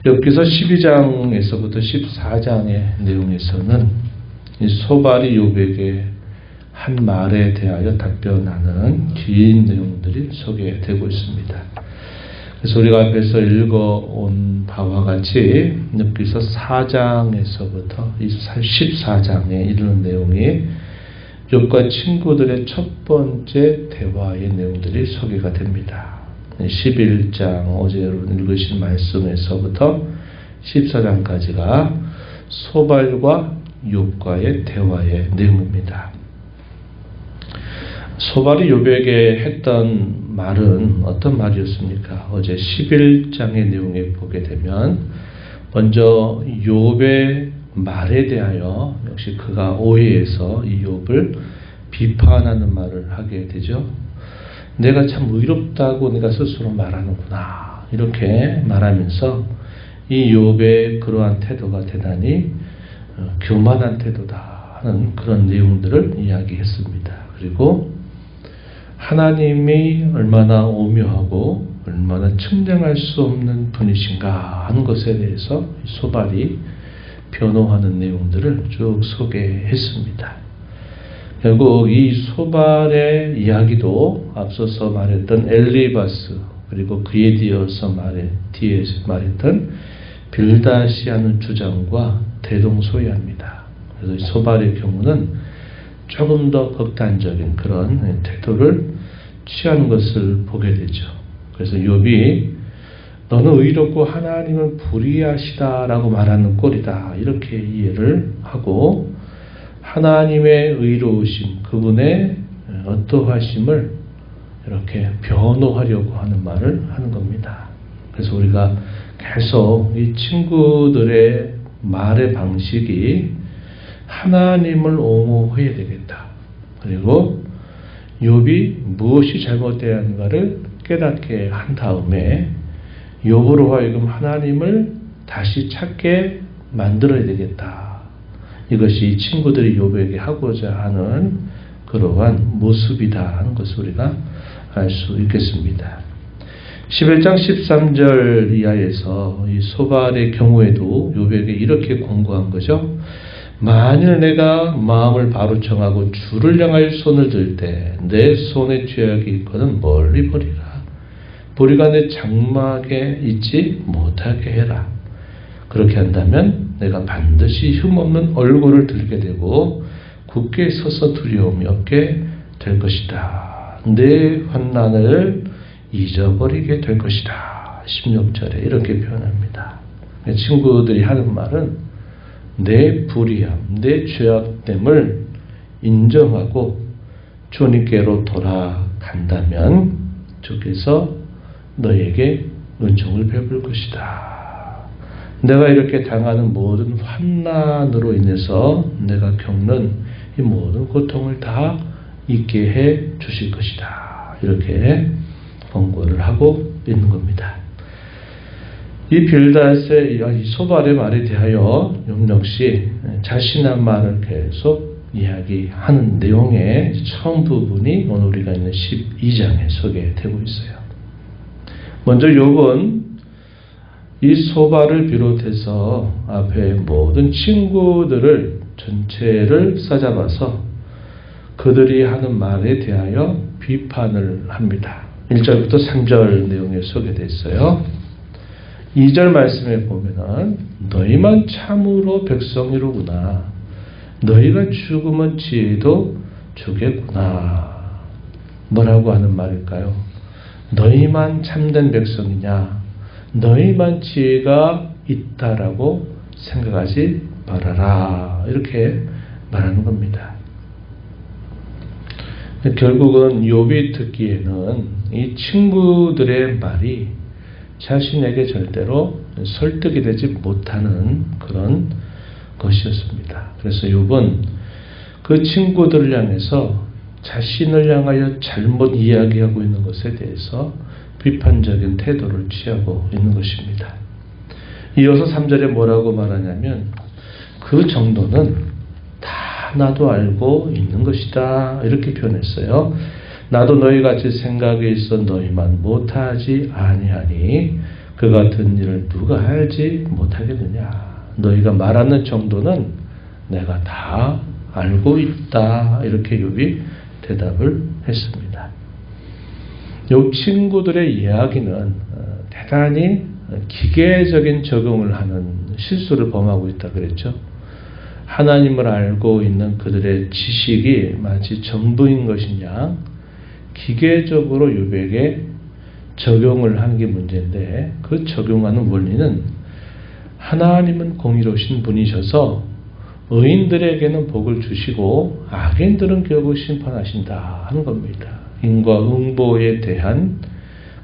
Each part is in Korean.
엽기서 12장에서부터 14장의 내용에서는 이 소발이 욥에게 한 말에 대하여 답변하는 긴 내용들이 소개되고 있습니다. 그래서 우리가 앞에서 읽어온 바와 같이 엽기서 4장에서부터 14장에 이르는 내용이 욥과 친구들의 첫 번째 대화의 내용들이 소개가 됩니다. 11장 어제 여러분 읽으신 말씀에서부터 14장까지가 소발과 욥과의 대화의 내용입니다. 소발이 욥에게 했던 말은 어떤 말이었습니까? 어제 11장의 내용에 보게 되면 먼저 욥의 말에 대하여 역시 그가 오해해서 이 욥을 비판하는 말을 하게 되죠. 내가 참 의롭다고 내가 스스로 말하는구나 이렇게 말하면서 이 욥의 그러한 태도가 대단히 교만한 태도다 하는 그런 내용들을 이야기했습니다. 그리고 하나님이 얼마나 오묘하고 얼마나 측량할 수 없는 분이신가 하는 것에 대해서 소발이 변호하는 내용들을 쭉 소개했습니다. 결국 이 소발의 이야기도 앞서서 말했던 엘리바스 그리고 그에 뒤에서 말했던 빌다시하는 주장과 대동소이합니다. 그래서 이 소발의 경우는 조금 더 극단적인 그런 태도를 취한 것을 보게 되죠. 그래서 욥이 너는 의롭고 하나님은 불의하시다라고 말하는 꼴이다 이렇게 이해를 하고 하나님의 의로우심 그분의 어떠하심을 이렇게 변호하려고 하는 말을 하는 겁니다. 그래서 우리가 계속 이 친구들의 말의 방식이 하나님을 옹호해야 되겠다. 그리고 욥이 무엇이 잘못되었는가를 깨닫게 한 다음에 욥으로 하여금 하나님을 다시 찾게 만들어야 되겠다. 이것이 친구들이 욥에게 하고자 하는 그러한 모습이다 하는 것을 우리가 알 수 있겠습니다. 11장 13절 이하에서 이 소발의 경우에도 욥에게 이렇게 권고한 거죠. 만일 내가 마음을 바로 정하고 주를 향하여 손을 들 때 내 손에 죄악이 있거든 멀리 버리라. 보리가 내 장막에 있지 못하게 해라. 그렇게 한다면 내가 반드시 흠없는 얼굴을 들게 되고 굳게 서서 두려움이 없게 될 것이다. 내 환난을 잊어버리게 될 것이다. 16절에 이렇게 표현합니다. 친구들이 하는 말은 내 불의함, 내 죄악됨을 인정하고 주님께로 돌아간다면 주께서 너에게 은총을 베풀 것이다. 내가 이렇게 당하는 모든 환난으로 인해서 내가 겪는 이 모든 고통을 다 잊게 해 주실 것이다. 이렇게 권고를 하고 있는 겁니다. 이 빌닷의 이 소발의 말에 대하여 욥 역시 자신의 말을 계속 이야기하는 내용의 처음 부분이 오늘 우리가 있는 12장에 소개되고 있어요. 먼저 욥은 이 소발을 비롯해서 앞에 모든 친구들을 전체를 싸잡아서 그들이 하는 말에 대하여 비판을 합니다. 1절부터 3절 내용이 소개되어 있어요. 2절 말씀에 보면은 너희만 참으로 백성이로구나. 너희가 죽으면 지혜도 주겠구나. 뭐라고 하는 말일까요? 너희만 참된 백성이냐? 너희만 지혜가 있다라고 생각하지 말아라. 이렇게 말하는 겁니다. 결국은 욥이 듣기에는 이 친구들의 말이 자신에게 절대로 설득이 되지 못하는 그런 것이었습니다. 그래서 욥은 그 친구들을 향해서 자신을 향하여 잘못 이야기하고 있는 것에 대해서 비판적인 태도를 취하고 있는 것입니다. 이어서 3절에 뭐라고 말하냐면 그 정도는 다 나도 알고 있는 것이다. 이렇게 표현했어요. 나도 너희같이 생각에 있어 너희만 못하지 아니하니 그 같은 일을 누가 알지 못하겠느냐. 너희가 말하는 정도는 내가 다 알고 있다. 이렇게 욥이 대답을 했습니다. 욥 친구들의 이야기는 대단히 기계적인 적용을 하는 실수를 범하고 있다 그랬죠. 하나님을 알고 있는 그들의 지식이 마치 전부인 것이냐 기계적으로 욥에게 적용을 하는 게 문제인데, 그 적용하는 원리는 하나님은 공의로우신 분이셔서 의인들에게는 복을 주시고 악인들은 결국 심판하신다 하는 겁니다. 인과응보에 대한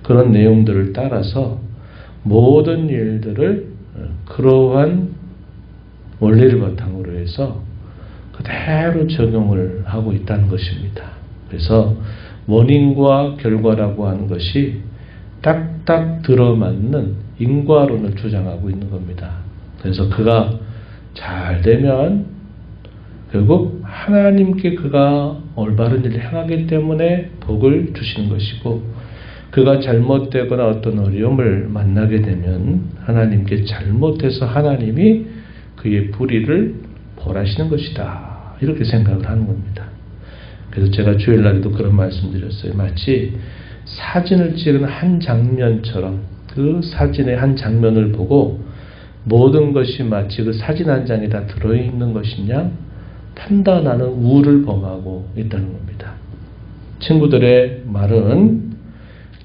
그런 내용들을 따라서 모든 일들을 그러한 원리를 바탕으로 해서 그대로 적용을 하고 있다는 것입니다. 그래서 원인과 결과라고 하는 것이 딱딱 들어맞는 인과론을 주장하고 있는 겁니다. 그래서 그가 잘 되면 결국 하나님께 그가 올바른 일을 행하기 때문에 복을 주시는 것이고, 그가 잘못되거나 어떤 어려움을 만나게 되면 하나님께 잘못해서 하나님이 그의 불의를 벌하시는 것이다. 이렇게 생각을 하는 겁니다. 그래서 제가 주일날에도 그런 말씀 드렸어요. 마치 사진을 찍은 한 장면처럼 그 사진의 한 장면을 보고 모든 것이 마치 그 사진 한 장에 다 들어있는 것이냐 판단하는 우를 범하고 있다는 겁니다. 친구들의 말은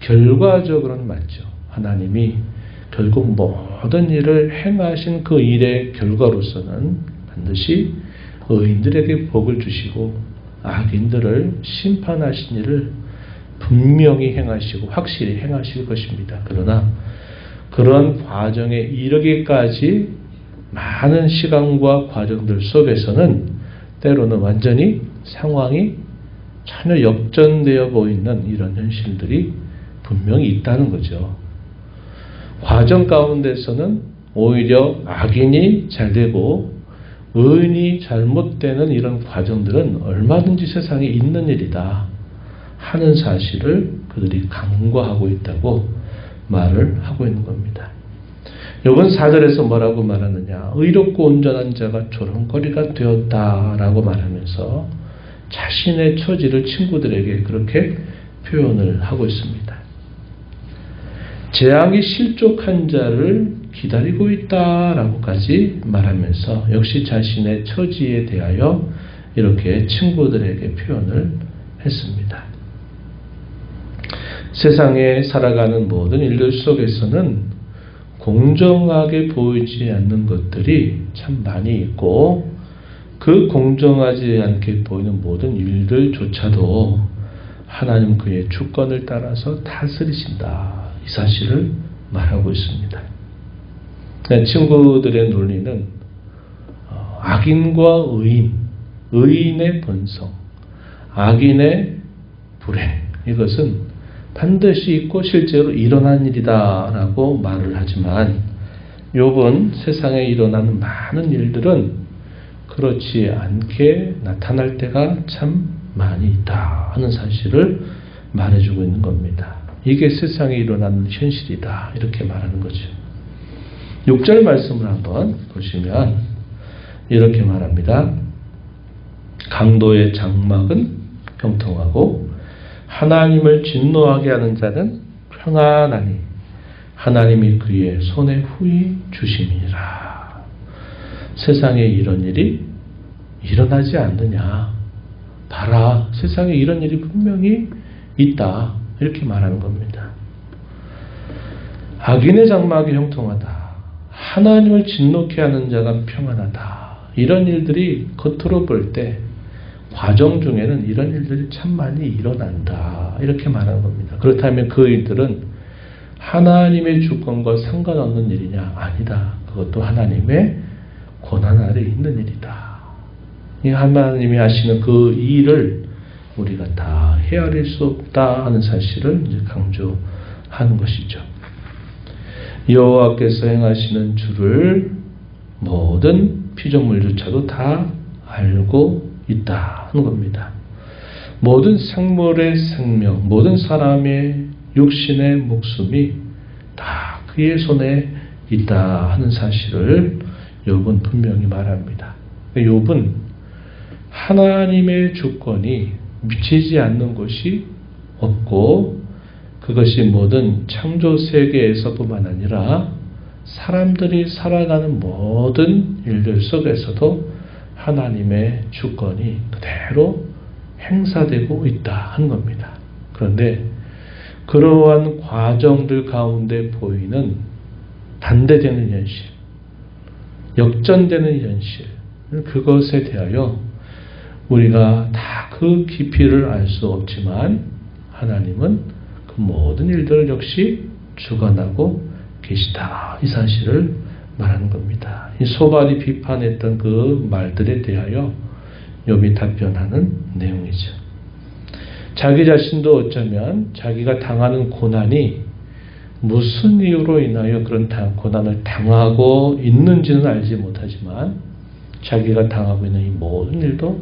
결과적으로는 맞죠. 하나님이 결국 모든 일을 행하신 그 일의 결과로서는 반드시 의인들에게 복을 주시고 악인들을 심판하신 일을 분명히 행하시고 확실히 행하실 것입니다. 그러나 그런 과정에 이르기까지 많은 시간과 과정들 속에서는 때로는 완전히 상황이 전혀 역전되어 보이는 이런 현실들이 분명히 있다는 거죠. 과정 가운데서는 오히려 악인이 잘되고 의인이 잘못되는 이런 과정들은 얼마든지 세상에 있는 일이다 하는 사실을 그들이 간과하고 있다고 말을 하고 있는 겁니다. 욥은 4절에서 뭐라고 말하느냐, 의롭고 온전한 자가 조롱거리가 되었다라고 말하면서 자신의 처지를 친구들에게 그렇게 표현을 하고 있습니다. 재앙이 실족한 자를 기다리고 있다라고까지 말하면서 역시 자신의 처지에 대하여 이렇게 친구들에게 표현을 했습니다. 세상에 살아가는 모든 일들 속에서는 공정하게 보이지 않는 것들이 참 많이 있고, 그 공정하지 않게 보이는 모든 일들조차도 하나님 그의 주권을 따라서 다스리신다, 이 사실을 말하고 있습니다. 친구들의 논리는 악인과 의인, 의인의 본성, 악인의 불행, 이것은 반드시 있고 실제로 일어난 일이다라고 말을 하지만, 욥은 세상에 일어나는 많은 일들은 그렇지 않게 나타날 때가 참 많이 있다 하는 사실을 말해주고 있는 겁니다. 이게 세상에 일어나는 현실이다, 이렇게 말하는 거죠. 6절 말씀을 한번 보시면 이렇게 말합니다. 강도의 장막은 형통하고 하나님을 진노하게 하는 자는 평안하니 하나님이 그의 손에 후히 주심이니라. 세상에 이런 일이 일어나지 않느냐, 봐라, 세상에 이런 일이 분명히 있다, 이렇게 말하는 겁니다. 악인의 장막이 형통하다, 하나님을 진노케 하는 자가 평안하다, 이런 일들이 겉으로 볼 때 과정 중에는 이런 일들이 참 많이 일어난다, 이렇게 말하는 겁니다. 그렇다면 그 일들은 하나님의 주권과 상관없는 일이냐? 아니다. 그것도 하나님의 권한 아래 있는 일이다. 이 하나님이 하시는 그 일을 우리가 다 헤아릴 수 없다 하는 사실을 이제 강조하는 것이죠. 여호와께서 행하시는 줄을 모든 피조물조차도 다 알고 있다 하는 겁니다. 모든 생물의 생명, 모든 사람의 육신의 목숨이 다 그의 손에 있다 하는 사실을 욥은 분명히 말합니다. 욥은 하나님의 주권이 미치지 않는 것이 없고 그것이 모든 창조 세계에서뿐만 아니라 사람들이 살아가는 모든 일들 속에서도 하나님의 주권이 그대로 행사되고 있다 하는 겁니다. 그런데 그러한 과정들 가운데 보이는 반대되는 현실, 역전되는 현실, 그것에 대하여 우리가 다 그 깊이를 알 수 없지만 하나님은 그 모든 일들을 역시 주관하고 계시다. 이 사실을 말하는 겁니다. 이 소발이 비판했던 그 말들에 대하여 욥이 답변하는 내용이죠. 자기 자신도 어쩌면 자기가 당하는 고난이 무슨 이유로 인하여 그런 고난을 당하고 있는지는 알지 못하지만 자기가 당하고 있는 이 모든 일도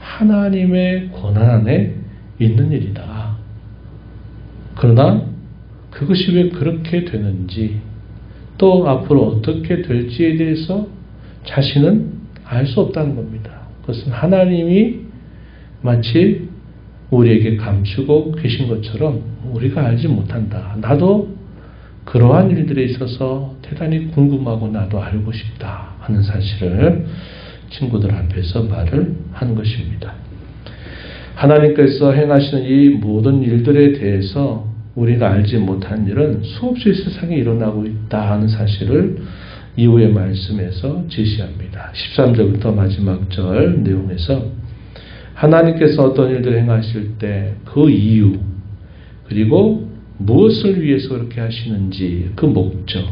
하나님의 권한 안에 있는 일이다. 그러나 그것이 왜 그렇게 되는지 또 앞으로 어떻게 될지에 대해서 자신은 알 수 없다는 겁니다. 그것은 하나님이 마치 우리에게 감추고 계신 것처럼 우리가 알지 못한다. 나도 그러한 일들에 있어서 대단히 궁금하고 나도 알고 싶다 하는 사실을 친구들 앞에서 말을 하는 것입니다. 하나님께서 행하시는 이 모든 일들에 대해서 우리가 알지 못한 일은 수없이 세상에 일어나고 있다 하는 사실을 이후의 말씀에서 제시합니다. 13절부터 마지막 절 내용에서 하나님께서 어떤 일들을 행하실 때 그 이유 그리고 무엇을 위해서 그렇게 하시는지 그 목적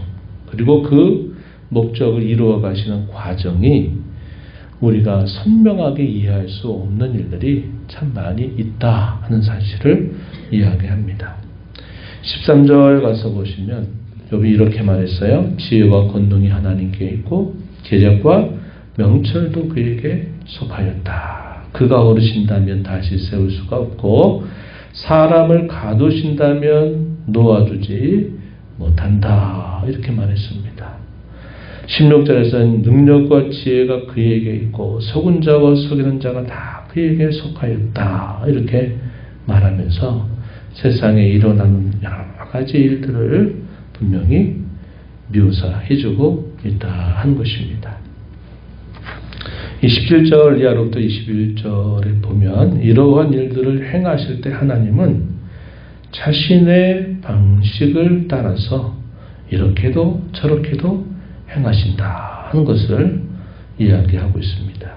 그리고 그 목적을 이루어 가시는 과정이 우리가 선명하게 이해할 수 없는 일들이 참 많이 있다 하는 사실을 이야기합니다. 13절 가서 보시면 욥이 이렇게 말했어요. 지혜와 권능이 하나님께 있고 계략과 명철도 그에게 속하였다. 그가 오르신다면 다시 세울 수가 없고 사람을 가두신다면 놓아주지 못한다. 이렇게 말했습니다. 16절에서는 능력과 지혜가 그에게 있고 속은 자와 속이는 자가 다 그에게 속하였다. 이렇게 말하면서 세상에 일어나는 여러 가지 일들을 분명히 묘사해주고 있다 하는 것입니다. 17절 이하로부터 21절에 보면 이러한 일들을 행하실 때 하나님은 자신의 방식을 따라서 이렇게도 저렇게도 행하신다 하는 것을 이야기하고 있습니다.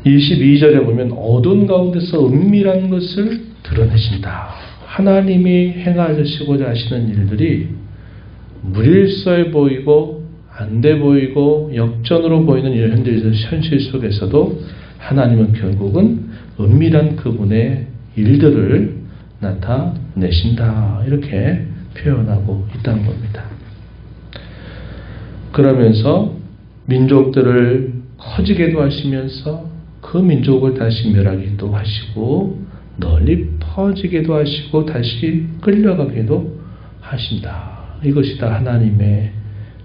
22절에 보면 어두운 가운데서 은밀한 것을 드러내신다. 하나님이 행하시고자 하시는 일들이 무질서해 보이고 안 돼 보이고 역전으로 보이는 이런 현실 속에서도 하나님은 결국은 은밀한 그분의 일들을 나타내신다. 이렇게 표현하고 있다는 겁니다. 그러면서 민족들을 커지게도 하시면서 그 민족을 다시 멸하기도 하시고 널리 퍼지게도 하시고 다시 끌려가게도 하신다. 이것이 다 하나님의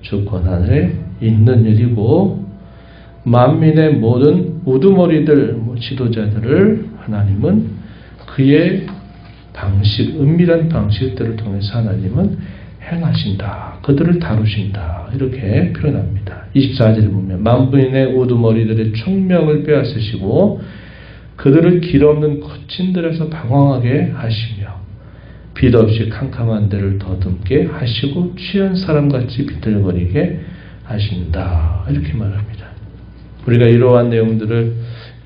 주권 안에 있는 일이고 만민의 모든 우두머리들, 지도자들을 하나님은 그의 방식, 은밀한 방식들을 통해서 하나님은 행하신다. 그들을 다루신다. 이렇게 표현합니다. 24절에 보면 만민의 우두머리들의 총명을 빼앗으시고 그들을 길 없는 거친 들에서 방황하게 하시며 빛 없이 캄캄한 데를 더듬게 하시고 취한 사람같이 비틀거리게 하신다. 이렇게 말합니다. 우리가 이러한 내용들을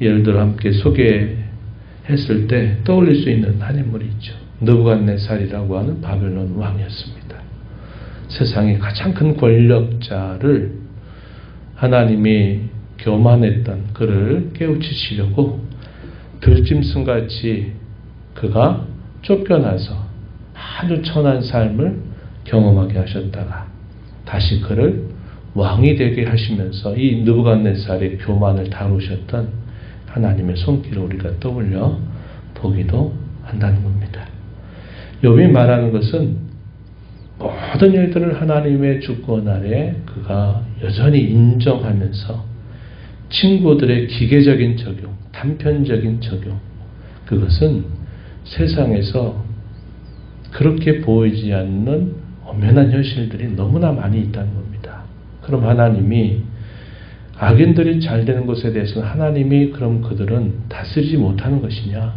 예를 들어 함께 소개했을 때 떠올릴 수 있는 한 인물이 있죠. 느부갓네살이라고 하는 바벨론 왕이었습니다. 세상의 가장 큰 권력자를 하나님이 교만했던 그를 깨우치시려고 들짐승같이 그가 쫓겨나서 아주 천한 삶을 경험하게 하셨다가 다시 그를 왕이 되게 하시면서 이 느부갓네살의 교만을 다루셨던 하나님의 손길을 우리가 떠올려 보기도 한다는 겁니다. 욥이 말하는 것은 모든 일들을 하나님의 주권 아래 그가 여전히 인정하면서 친구들의 기계적인 적용, 단편적인 적용, 그것은 세상에서 그렇게 보이지 않는 엄연한 현실들이 너무나 많이 있다는 겁니다. 그럼 하나님이 악인들이 잘 되는 것에 대해서는 하나님이 그럼 그들은 다스리지 못하는 것이냐?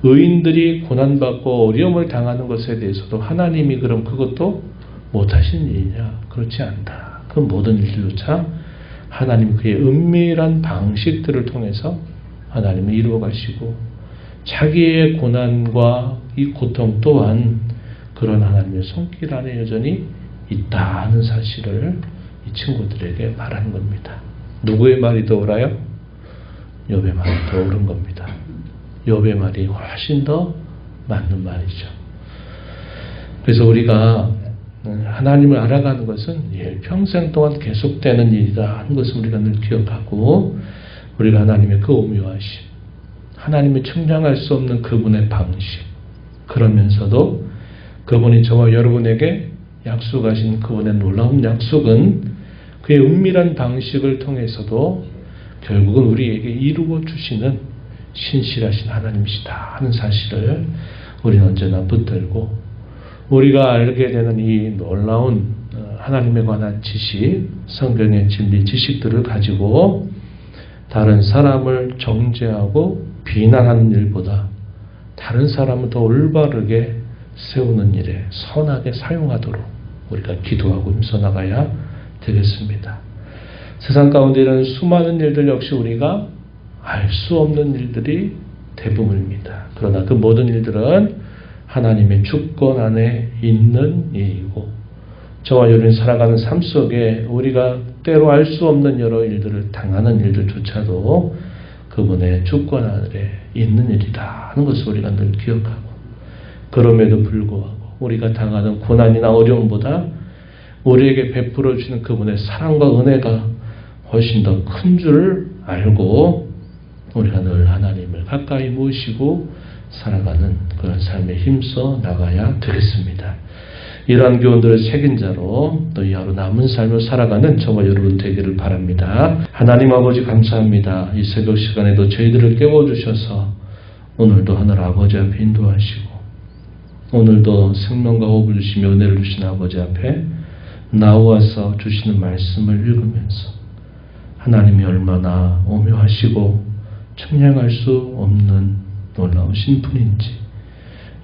의인들이 고난받고 어려움을 당하는 것에 대해서도 하나님이 그럼 그것도 못하신 일이냐? 그렇지 않다. 그 모든 일들조차 하나님 그의 은밀한 방식들을 통해서 하나님이 이루어 가시고 자기의 고난과 이 고통 또한 그런 하나님의 손길 안에 여전히 있다는 사실을 이 친구들에게 말하는 겁니다. 누구의 말이 더 옳아요? 욥의 말이 더 옳은 겁니다. 욥의 말이 훨씬 더 맞는 말이죠. 그래서 우리가 하나님을 알아가는 것은 평생 동안 계속되는 일이다 하는 것을 우리가 늘 기억하고 우리가 하나님의 그 오묘하심, 하나님이 측량할 수 없는 그분의 방식, 그러면서도 그분이 저와 여러분에게 약속하신 그분의 놀라운 약속은 그의 은밀한 방식을 통해서도 결국은 우리에게 이루어 주시는 신실하신 하나님이시다 하는 사실을 우리는 언제나 붙들고 우리가 알게 되는 이 놀라운 하나님에 관한 지식, 성경의 진리 지식들을 가지고 다른 사람을 정죄하고 비난하는 일보다 다른 사람을 더 올바르게 세우는 일에 선하게 사용하도록 우리가 기도하고 힘써 나가야 되겠습니다. 세상 가운데 이런 수많은 일들 역시 우리가 알 수 없는 일들이 대부분입니다. 그러나 그 모든 일들은 하나님의 주권 안에 있는 일이고 저와 여러분이 살아가는 삶 속에 우리가 때로 알 수 없는 여러 일들을 당하는 일들조차도 그분의 주권 아래 있는 일이다 하는 것을 우리가 늘 기억하고 그럼에도 불구하고 우리가 당하는 고난이나 어려움보다 우리에게 베풀어 주시는 그분의 사랑과 은혜가 훨씬 더 큰 줄 알고 우리가 늘 하나님을 가까이 모시고 살아가는 그런 삶에 힘써 나가야 되겠습니다. 이러한 교훈들을 새긴 자로 또 이 하루 남은 삶을 살아가는 저와 여러분 되기를 바랍니다. 하나님 아버지 감사합니다. 이 새벽 시간에도 저희들을 깨워주셔서 오늘도 하늘 아버지 앞에 인도하시고 오늘도 생명과 호흡을 주시며 은혜를 주신 아버지 앞에 나와서 주시는 말씀을 읽으면서 하나님이 얼마나 오묘하시고 측량할 수 없는 놀라우신 분인지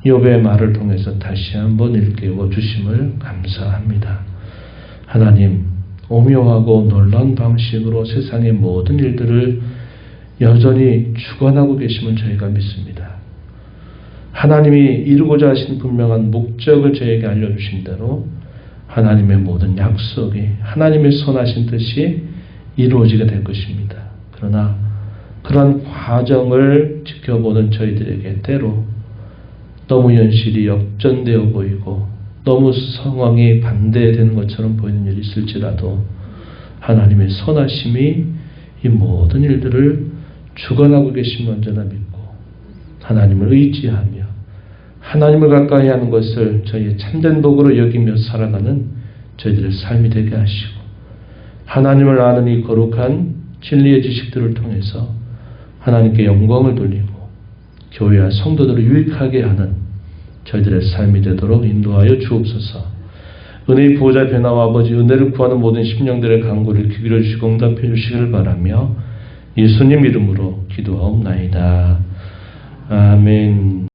욥의 말을 통해서 다시 한번 일깨워 주심을 감사합니다. 하나님, 오묘하고 놀라운 방식으로 세상의 모든 일들을 여전히 주관하고 계심을 저희가 믿습니다. 하나님이 이루고자 하신 분명한 목적을 저에게 알려주신 대로 하나님의 모든 약속이 하나님의 선하신 뜻이 이루어지게 될 것입니다. 그러나 그러한 과정을 지켜보는 저희들에게 때로 너무 현실이 역전되어 보이고 너무 상황이 반대되는 것처럼 보이는 일이 있을지라도 하나님의 선하심이 이 모든 일들을 주관하고 계심을 언제나 믿고 하나님을 의지하며 하나님을 가까이 하는 것을 저희의 참된 복으로 여기며 살아가는 저희들의 삶이 되게 하시고 하나님을 아는 이 거룩한 진리의 지식들을 통해서 하나님께 영광을 돌리고 교회와 성도들을 유익하게 하는 저희들의 삶이 되도록 인도하여 주옵소서. 은혜의 보호자 변화와 아버지 은혜를 구하는 모든 심령들의 간구를 귀 기울여 주시고 응답해 주시기를 바라며 예수님 이름으로 기도하옵나이다. 아멘.